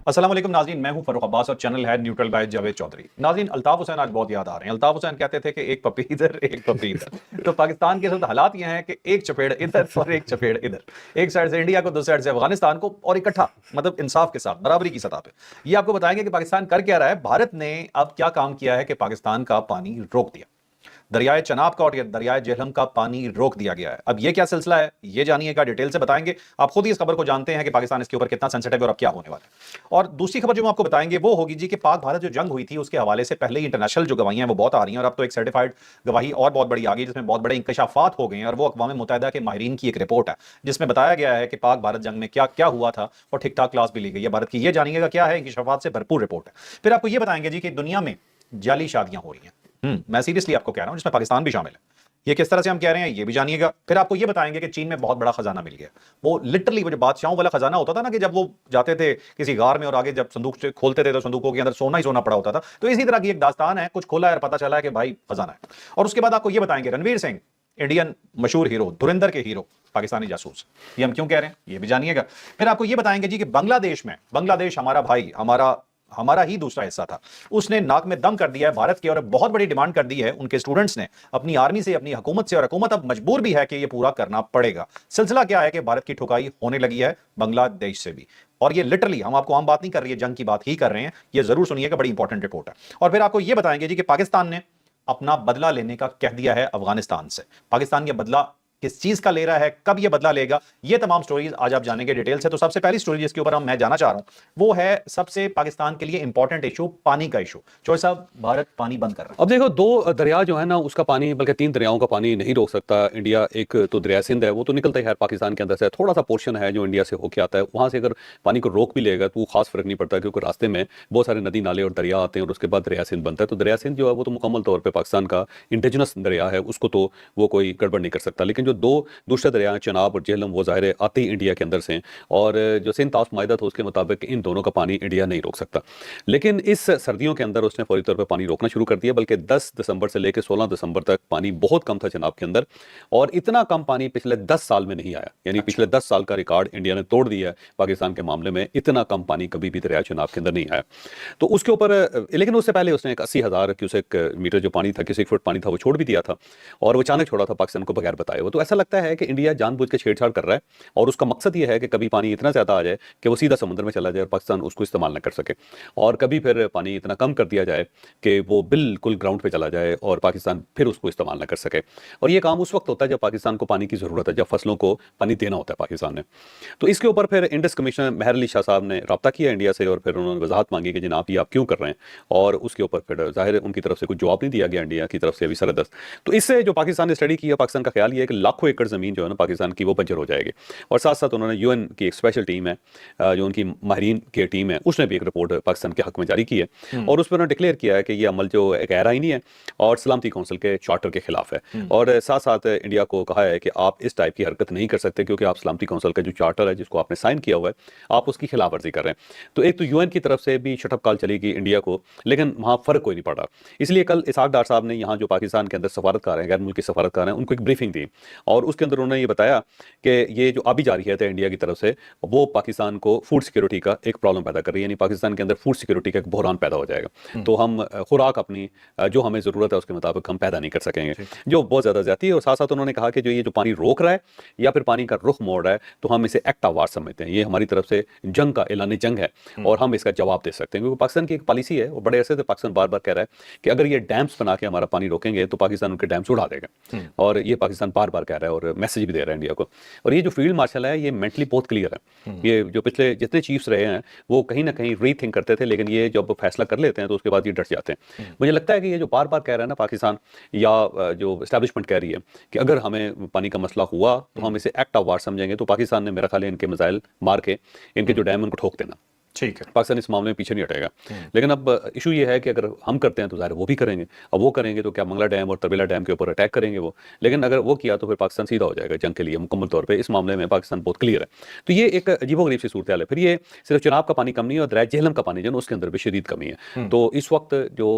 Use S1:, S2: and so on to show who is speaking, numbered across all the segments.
S1: अस्सलाम वालेकुम नाज़रीन, मैं हूं फरूख अब्बास और चैनल है न्यूट्रल बाय जावेद चौधरी। नाज़रीन, अल्ताफ हुसैन आज बहुत याद आ रहे हैं। अल्ताफ हुसैन कहते थे कि एक पपी इधर एक पपी इधर। तो पाकिस्तान के साथ हालात ये हैं कि एक चपेड़ इधर और एक चपेड़ इधर, एक साइड से इंडिया को, दूसरी साइड से अफगानिस्तान को, और इकट्ठा मतलब इंसाफ के साथ बराबरी की सतह पे। ये आपको बताएंगे कि पाकिस्तान कर क्या रहा है। भारत ने अब क्या काम किया है कि पाकिस्तान का पानी रोक दिया, दरियाए चनाब का और दरियाए जेहलम का पानी रोक दिया गया है। अब ये क्या सिलसिला है, ये जानिएगा, डिटेल से बताएंगे। आप खुद ही इस खबर को जानते हैं कि पाकिस्तान इसके ऊपर कितना सेंसिटिव है और अब क्या होने वाला है। और दूसरी खबर जो मैं आपको बताएंगे वो होगी जी कि पाक भारत जो जंग हुई थी उसके हवाले से पहले ही इंटरनेशनल जो गवाहियां हैं वो बहुत आ रही हैं, और अब तो एक सर्टिफाइड गवाही और बहुत बड़ी आ गई जिसमें बहुत बड़े इंकशाफात हो गए हैं, और वो अक़वाम मुत्तहिदा के माहिरीन की एक रिपोर्ट है जिसमें बताया गया है कि पाक भारत जंग में क्या क्या हुआ था और ठीक ठाक क्लास भी ली गई है भारत की। ये जानिएगा क्या है, इंकशाफात से भरपूर रिपोर्ट है। फिर आपको ये बताएंगे जी कि दुनिया में जाली शादियां हो रही हैं। मैं सीरियसली आपको कह रहा हूं, जिसमें पाकिस्तान भी शामिल है। ये किस तरह से हम कह रहे हैं ये भी जानिएगा। फिर आपको ये बताएंगे कि चीन में बहुत बड़ा खजाना मिल गया। वो लिटरली वो जो बादशाहों वाला खजाना होता था ना, कि जब वो जाते थे किसी गार में और आगे जब संदूक से खोलते थे तो संदूकों के अंदर सोना ही सोना पड़ा होता था, तो इसी तरह की एक दास्तान है। कुछ खोला है और पता चला है कि भाई खजाना है। और उसके बाद आपको ये बताएंगे रणवीर सिंह, इंडियन मशहूर हीरो, धुरंधर के हीरो, पाकिस्तानी जासूस, ये हम क्यों कह रहे हैं ये भी जानिएगा। फिर आपको ये बताएंगे जी कि बांग्लादेश में, बांग्लादेश हमारा भाई, हमारा ही दूसरा हिस्सा था, उसने नाक में दम कर दिया है भारत के, और बहुत बड़ी डिमांड कर दी है उनके स्टूडेंट्स ने अपनी आर्मी से, अपनी हुकूमत से, और हुकूमत अब मजबूर भी है कि ये पूरा करना पड़ेगा। सिलसिला क्या है कि भारत की ठुकाई होने लगी है बांग्लादेश से भी, और ये लिटरली, हम आपको आम बात नहीं कर रही है, जंग की बात ही कर रहे हैं। ये जरूर सुनिएगा, बड़ी इंपॉर्टेंट रिपोर्ट है। और फिर आपको ये बताएंगे जी कि पाकिस्तान ने अपना बदला लेने का कह दिया है अफगानिस्तान से। पाकिस्तान ये बदला किस चीज का ले रहा है, कब ये बदला लेगा, ये तमाम स्टोरीज आज आप जानेंगे डिटेल से। तो सबसे पहली स्टोरी जिसके ऊपर मैं जाना चाह रहा हूं वो है सबसे पाकिस्तान के लिए इंपॉर्टेंट इशू, पानी का इशू। चौधरी साहब, भारत पानी बंद कर रहा है।
S2: अब देखो, दो दरिया जो है ना, उसका पानी, बल्कि तीन दरियाओं का पानी नहीं रोक सकता इंडिया। एक तो दरिया सिंध है, वो तो निकलता ही है पाकिस्तान के अंदर से, थोड़ा सा पोर्शन है जो इंडिया से होके आता है। वहां से अगर पानी को रोक भी लेगा तो खास फर्क नहीं पड़ता, क्योंकि रास्ते में बहुत सारे नदी नाले और दरिया आते हैं, और उसके बाद दरिया सिंध बनता है। तो दरिया सिंध जो है वो तो मुकम्मल तौर पर पाकिस्तान का इंडिजिनस दरिया है, उसको तो वो कोई गड़बड़ नहीं कर सकता। लेकिन जो दो दूसरे दरिया चनाब और जेहलम, वो ज़ाहिर है आते ही इंडिया के अंदर से हैं, और जो सिंध ताश माहिदा था उसके मुताबिक इन दोनों का पानी इंडिया नहीं रोक सकता। लेकिन इस सर्दियों के अंदर उसने फौरी तौर पर पानी रोकना शुरू कर दिया, बल्कि 10 दिसंबर से लेकर 16 दिसंबर तक पानी बहुत कम था चनाब के अंदर, और इतना कम पानी पिछले 10 साल में नहीं आया। यानी पिछले 10 साल का रिकॉर्ड इंडिया ने तोड़ दिया है पाकिस्तान के मामले में। इतना कम पानी कभी भी दरिया चनाब के अंदर नहीं आया। तो उसके ऊपर, लेकिन उससे पहले उसने एक 80,000 क्यूसेक मीटर जो पानी था, क्यूसेक फुट पानी था, वो छोड़ भी दिया था, और वो अचानक छोड़ा था पाकिस्तान को बगैर बताए। वो तो ऐसा लगता है कि इंडिया जानबूझ के छेड़छाड़ कर रहा है, और उसका मकसद ये है कि कभी पानी इतना ज़्यादा आ जाए कि वो सीधा समुद्र में चला जाए और पाकिस्तान उसको इस्तेमाल न कर सके, और कभी फिर पानी इतना कम कर दिया जाए कि वो बिल्कुल ग्राउंड पे चला जाए और पाकिस्तान फिर उसको इस्तेमाल न कर सके। और ये काम उस वक्त होता है जब पाकिस्तान को पानी की ज़रूरत है, जब फसलों को पानी देना होता है पाकिस्तान ने। तो इसके ऊपर फिर इंडस कमिश्नर मेहर अली शाह साहब ने रब्ता किया इंडिया से, और फिर उन्होंने वजाहत मांगी कि जनाब ये आप क्यों कर रहे हैं, और उसके ऊपर फिर ज़ाहिर है उनकी तरफ से कुछ जवाब नहीं दिया गया इंडिया की तरफ से अभी सरदस्त। तो इससे जो पाकिस्तान ने स्टडी किया, पाकिस्तान का ख्याल ये है कि लाखों एकड़ ज़मीन जो है ना पाकिस्तान की, वो बंजर हो जाएगी। और साथ साथ उन्होंने यूएन की एक स्पेशल टीम है, जो उनकी माहिरीन की टीम है, उसने भी एक रिपोर्ट पाकिस्तान के हक में जारी की है, और उस पर उन्होंने डिक्लेयर किया है कि ये अमल जो एक आईनी है और सलामती कौंसिल के चार्टर के खिलाफ है। और साथ साथ इंडिया को कहा है कि आप इस टाइप की हरकत नहीं कर सकते, क्योंकि आप सलामती कौंसिल का जो चार्टर है जिसको आपने साइन किया हुआ है, आप उसकी खिलाफ वर्जी कर रहे हैं। तो एक तो यूएन की तरफ से भी शटअप कॉल चलेगी इंडिया को, लेकिन वहाँ फर्क कोई नहीं पड़ा। इसलिए कल इसहाक डार साहब ने यहाँ जो पाकिस्तान के अंदर सफारतकार हैं, गैर मुल्की सफारतकार हैं, उनको एक ब्रीफिंग दी, और उसके अंदर उन्होंने ये बताया कि ये जो अभी जारी है इंडिया की तरफ से, वो पाकिस्तान को फूड सिक्योरिटी का एक प्रॉब्लम पैदा कर रही है। यानी पाकिस्तान के अंदर फूड सिक्योरिटी का एक बहरान पैदा हो जाएगा। तो हम खुराक अपनी जो हमें ज़रूरत है उसके मुताबिक हम पैदा नहीं कर सकेंगे, जो बहुत ज़्यादा ज़्यादती है। और साथ साथ उन्होंने कहा कि जो ये जो पानी रोक रहा है या फिर पानी का रुख मोड़ रहा है, तो हम इसे एक्ट ऑफ वार समझते हैं। ये हमारी तरफ से जंग का ऐलान जंग है, और हम इसका जवाब दे सकते हैं, क्योंकि पाकिस्तान की एक पॉलिसी है, और बड़े अरसे से पाकिस्तान बार बार कह रहा है कि अगर ये डैम्स बना के हमारा पानी रोकेंगे तो पाकिस्तान उनके डैम्स उड़ा देगा, और ये पाकिस्तान बार बार कह रहा है और मैसेज भी दे रहा है इंडिया को। और ये जो फील्ड मार्शल है ये मेंटली बहुत क्लियर है। ये जो पिछले जितने चीफ्स रहे हैं वो कहीं ना कहीं रीथिंक करते थे, लेकिन ये जब फैसला कर लेते हैं तो उसके बाद ये डट जाते हैं। मुझे लगता है कि ये जो बार बार कह रहा है ना पाकिस्तान, या जो एस्टैब्लिशमेंट कह रही है कि अगर हमें पानी का मसला हुआ तो हम इसे एक्ट ऑफ वार समझेंगे, तो पाकिस्तान ने मेरा ख्याल है इनके मिसाइल मार के इनके जो डैम उनको ठोक देना।
S1: ठीक है,
S2: पाकिस्तान इस मामले में पीछे नहीं हटेगा। लेकिन अब इशू ये है कि अगर हम करते हैं तो ज़ाहिर वो भी करेंगे। अब वो करेंगे तो क्या मंगला डैम और तरबेला डैम के ऊपर अटैक करेंगे वो, लेकिन अगर वो किया तो फिर पाकिस्तान सीधा हो जाएगा जंग के लिए मुकम्मल तौर पे। इस मामले में पाकिस्तान बहुत क्लियर है। तो ये एक अजीबोगरीब सी सूरत हाल है। फिर ये सिर्फ चनाब का पानी कम नहीं है, और दरिया जेहलम का पानी जो है उसके अंदर भी शदीद कमी है। तो इस वक्त जो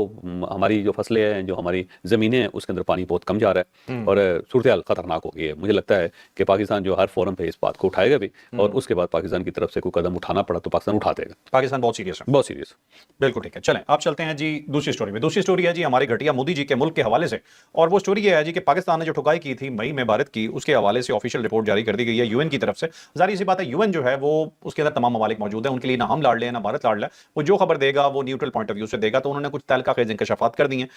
S2: हमारी जो फसलें हैं, जो हमारी ज़मीनें हैं, उसके अंदर पानी बहुत कम जा रहा है, और सूरत हाल खतरनाक हो गई है। मुझे लगता है कि पाकिस्तान जो हर फोरम पर इस बात को उठाएगा भी, और उसके बाद पाकिस्तान की तरफ से कोई कदम उठाना पड़ा तो पाकिस्तान उठा देगा।
S1: पाकिस्तान बहुत सीरियस है।
S2: बहुत सीरियस।
S1: बिल्कुल ठीक है, चलें आप चलते हैं जी दूसरी स्टोरी में। दूसरी स्टोरी है जी हमारे घटिया मोदी जी के मुल्क के हवाले से, और वो स्टोरी ये है जी कि पाकिस्तान ने जो ठुकाई की थी मई में भारत की, उसके हवाले से ऑफिशियल रिपोर्ट जारी कर दी गई है यूएन की तरफ से। जाहिर सी बात है यूएन जो है वो उसके अंदर तमाम ममालिक मौजूद है, उनके लिए ना हम लाड़ लें ना भारत लाड़ ले, वो जो खबर देगा वो न्यूट्रल पॉइंट ऑफ व्यू से देगा। तो उन्होंने कुछ तहलका खेज इंकशाफात कर दी हैं।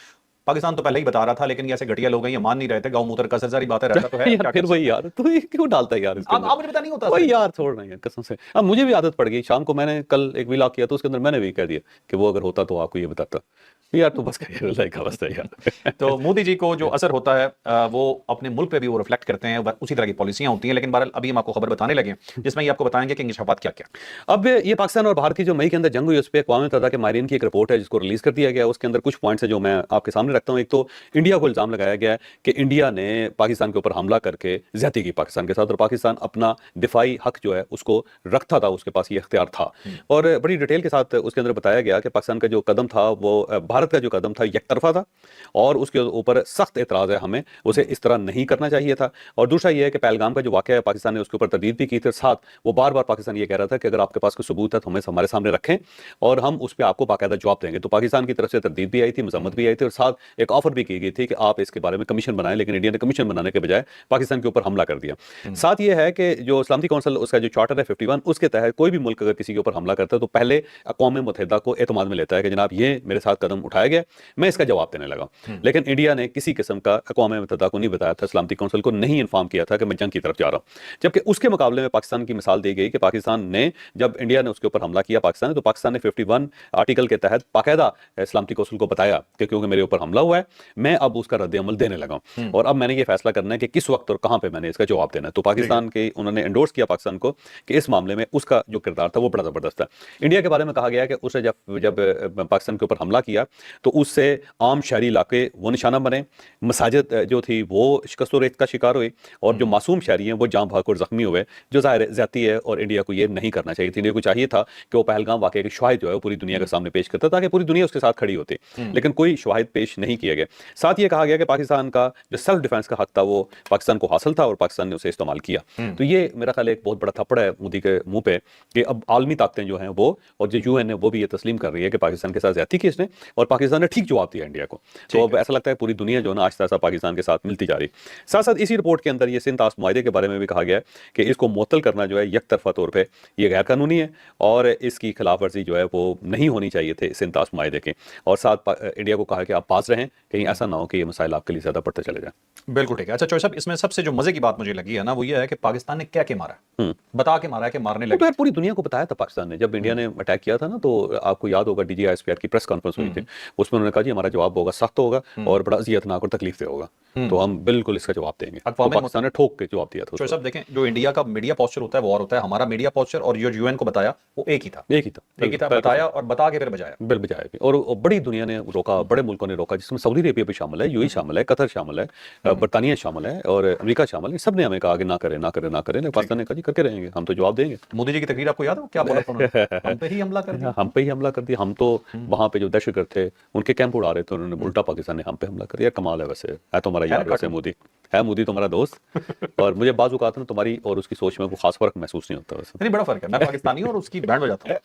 S1: पाकिस्तान तो पहले ही बता रहा था, लेकिन ये ऐसे घटिया लोग हैं, ये मान नहीं रहे थे। गाँव मूत्र का सरसारी बात है, रहता तो है
S2: यार
S1: क्या
S2: फिर
S1: कर
S2: वही
S1: सकते हैं।
S2: यार, तो ये क्यों डालता है यार इसके
S1: आप मुझे पता नहीं होता
S2: वही
S1: सर।
S2: यार, छोड़ रहे हैं कसम से। अब मुझे भी आदत पड़ गई, शाम को मैंने कल एक व्लॉग किया तो उसके अंदर मैंने भी कह दिया कि वो अगर होता तो आपको ये बताता। यार तो बस लाइक अवस्था है यार।
S1: तो मोदी जी को जो असर होता है वो अपने मुल्क पे भी वो रिफ्लेक्ट करते हैं, उसी तरह की पॉलिसियां होती हैं। लेकिन बहरहाल अभी हम आपको खबर बताने लगे हैं जिसमें ये आपको बताएंगे कि इंकशाफात क्या क्या।
S2: अब ये पाकिस्तान और भारत की जो मई के अंदर जंग हुई उस पर अक़वाम मुत्तहिदा के माहिरीन की एक रिपोर्ट है जिसको रिलीज कर दिया गया। उसके अंदर कुछ पॉइंट्स है जो मैं आपके सामने रखता हूँ। एक तो इंडिया को इल्जाम लगाया गया है कि इंडिया ने पाकिस्तान के ऊपर हमला करके ज्यादती की पाकिस्तान के साथ, और पाकिस्तान अपना दिफाई हक जो है उसको रखता था, उसके पास ये इख्तियार था। और बड़ी डिटेल के साथ उसके अंदर बताया गया कि पाकिस्तान का जो कदम था वो भारत का जो कदम था एक तरफा था, और उसके ऊपर सख्त एतराज़ है, हमें उसे इस तरह नहीं करना चाहिए था। और दूसरा ये है कि पहलगाम का जो वाक़या है पाकिस्तान ने उसके ऊपर तरदीद भी की थी, साथ वो बार बार पाकिस्तान ये कह रहा था कि अगर आपके पास कोई सबूत है तो हमें हमारे सामने रखें और हम उस पर आपको बाकायदा जवाब देंगे। तो पाकिस्तान की तरफ से तरदीद भी आई थी, मजम्मत भी आई थी, और साथ एक ऑफर भी की गई थी कि आप इसके बारे में कमीशन बनाएं, लेकिन इंडिया ने कमीशन बनाने के बजाय पाकिस्तान के ऊपर हमला कर दिया। साथ ये है कि जो सलामती कौंसिल उसका जो चार्टर है 51, उसके तहत कोई भी मुल्क अगर किसी के ऊपर हमला करता है तो पहले अक़वाम मुत्तहिदा को एतमाद में लेता है कि जनाब ये मेरे साथ कदम उठाया गया, मैं इसका जवाब देने लगा। लेकिन इंडिया ने किसी किस्म का अक़वाम मुत्तहिदा को नहीं बताया था, सलामती कौंसिल को नहीं इन्फॉर्म किया था कि मैं जंग की तरफ जा रहा हूं। जबकि उसके मुकाबले में पाकिस्तान की मिसाल दी गई कि पाकिस्तान ने जब इंडिया ने उसके ऊपर हमला किया पाकिस्तान ने, तो पाकिस्तान ने 51 आर्टिकल के तहत बाकायदा सलामती कौंसिल को बताया कि क्योंकि मेरे ऊपर हमला हुआ है मैं अब उसका रद्द अमल देने लगा हूं, और अब मैंने ये फैसला करना है कि किस वक्त और कहां पे मैंने इसका जवाब देना है। तो पाकिस्तान के उन्होंने एंडोर्स किया पाकिस्तान को कि इस मामले में उसका जो किरदार था वो बड़ा जबरदस्त था। इंडिया के बारे में कहा गया कि उसने जब पाकिस्तान के ऊपर हमला किया तो उससे आम शहरी इलाके वो निशाना बने, मसाजिद जो थी वो शिकस्त रेत का शिकार हुई, और जो मासूम शहरी हैं वो जाम भाग और जख्मी हुए, जो ज़ाहिर ज्यादती है और इंडिया को ये नहीं करना चाहिए थी। इंडिया को चाहिए था कि वो पहलगाम वाक़े के शवाहिद जो है वो पूरी दुनिया के सामने पेश करता ताकि पूरी दुनिया उसके साथ खड़ी होती, लेकिन कोई शवाहिद पेश नहीं किया गया। साथ ये कहा गया कि पाकिस्तान का जो सेल्फ डिफेंस का हक था वो पाकिस्तान को हासिल था और पाकिस्तान ने उसे इस्तेमाल किया। तो ये मेरा ख्याल एक बहुत बड़ा थप्पड़ है मोदी के मुंह पे कि अब आलमी ताकतें जो हैं वो और जो यूएन है वो भी ये तस्लीम कर रही है कि पाकिस्तान के साथ ज्यादती की इसने, और पाकिस्तान ने ठीक जवाब दिया इंडिया को। तो अब ऐसा लगता है पूरी दुनिया जो है ना आहिस्ता आहिस्ता पाकिस्तान के साथ मिलती जा रही। साथ साथ इसी रिपोर्ट के अंदर ये सिंध ताश मुआहदे के बारे में भी कहा गया है कि इसको मुअत्तल करना जो है एक तरफा तौर पर ये गैर कानूनी है और इसकी खिलाफ वर्जी जो है वो नहीं होनी चाहिए थे सिंध ताश मुआहदे के। और साथ इंडिया को कहा कि आप पास रहें, कहीं ऐसा ना हो कि ये मसाइल आपके लिए ज्यादा बढ़ते चले जाए।
S1: बिल्कुल ठीक है। अच्छा चौधरी साहब, इसमें सबसे जो मजे की बात मुझे लगी है ना वो ये है कि पाकिस्तान ने क्या के मारा, बता के मारा है कि मारने
S2: तो
S1: लगे।
S2: यार पूरी दुनिया को बताया था पाकिस्तान ने, जब इंडिया ने अटैक किया था ना तो आपको याद होगा DGISPR की प्रेस कॉन्फ्रेंस हुई थी, उसमें उन्होंने कहा जी हमारा जवाब होगा, सख्त होगा और बड़ा अजियतनाक और तकलीफ दे होगा, तो हम बिल्कुल इसका जवाब देंगे। तो पाकिस्तान ने ठोक के जवाब दिया था।
S1: चौधरी साहब देखें, जो इंडिया का मीडिया पोस्चर होता है वो और होता है, हमारा मीडिया पोस्चर और जो यूएन को बताया वो एक ही था,
S2: एक ही था,
S1: बताया और बता के फिर बजाया,
S2: बिल बजाया भी। और बड़ी दुनिया ने रोका, बड़े मुल्कों ने रोका, जिसमें सऊदी अरेबिया भी शामिल है, यूएई शामिल है, कतर शामिल है, बरतानिया शामिल है और अमेरिका शामिल है। सब ने हमें कहा कि ना करें ना करें ना करें, पाकिस्तान ने कहा जी करके रहेंगे, हम तो जवाब देंगे।
S1: मोदी जी की तकरीर आपको याद है क्या बोला था उन्होंने? हम पे ही हमला कर दिया,
S2: हम पे ही हमला कर दिया, हम तो वहां पे जो दहशतगर्द थे उनके कैंप उड़ा रहे थे, उन्होंने उल्टा पाकिस्तान ने हम पे हमला कर दिया। कमाल है, वैसे है तो हमारा यार, वैसे मोदी है, मोदी तो हमारा दोस्त। और मुझे बाज़ औक़ात ना तुम्हारी और उसकी सोच में कोई खास फर्क महसूस नहीं होता। वैसे
S1: नहीं, बड़ा फर्क है, मैं पाकिस्तानी हूं और उसकी बैंड बजाता हूं।